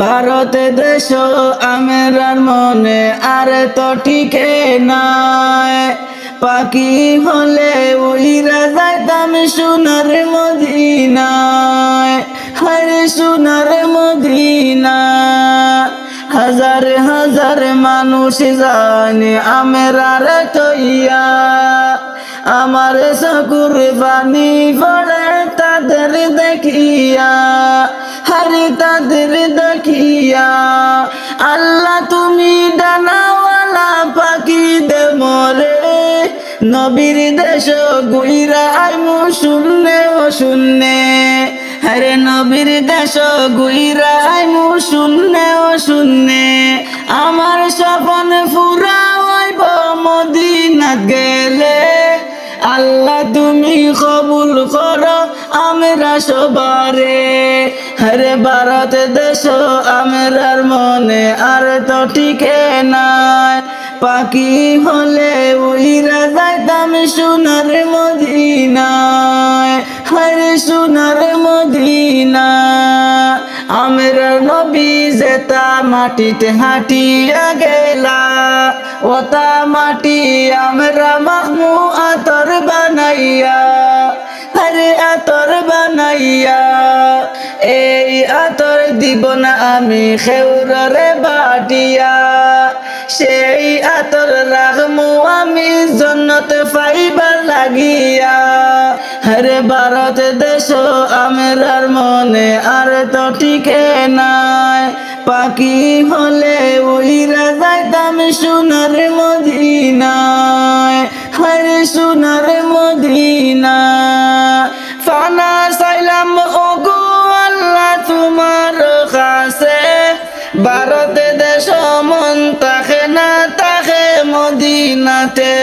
ভারতে দেশ আমেরার মনে আর তো টিকে নাই, পাখি হলে উইরা যাইতাম সোনার মদিনায়, হরে সোনার মদিনা। হাজার হাজার মানুষ জানে আমেরার তৈয়া, আমার চকুর পানি পড়ে তাদের দেখিয়া, হরে তাদের দেখিয়া। আল্লাহ তুমি ডানাওয়ালা পাখি দে মরে, নবীর দেশ গুইরা আইমু শূন্যে ও শূন্যে, হরে নবীর দেশ গুইরা আইমু শূন্যে ও শূন্যে। আমার স্বপ্ন পুরা হইব মদিনা গেলে, আল্লাহ তুমি কবুল করো আমরা সবারে। হরে ভারত দেশ আমরার মনে আর তো টিকে নাই, পাখি হলে উইরা যাইতাম সোনার মদিনায়, হরে সোনার মদিনা। আমরা নবী যেতা মাটিতে হাঁটিয়া গেলা, ওতা মাটি আমরা মাখমু আতর বানাইয়া, হরে আতর বানাইয়া। এই আতর দিব না আমি খেউরে বাটিয়া, সেই আতর রাখমু আমি জন্নত পাইবার লাগিয়া। হরে ভারত দেশ আমরার মনে আর তো টিকে নাই, পাখি হলে উইরা যাইতাম সোনার মদিনায়, হরে সোনার মদিনা। ফানা চাইলাম ওগো আল্লাহ তোমার কাছে, ভারত দেশ মন তাকে না তাকে মদিনাতে।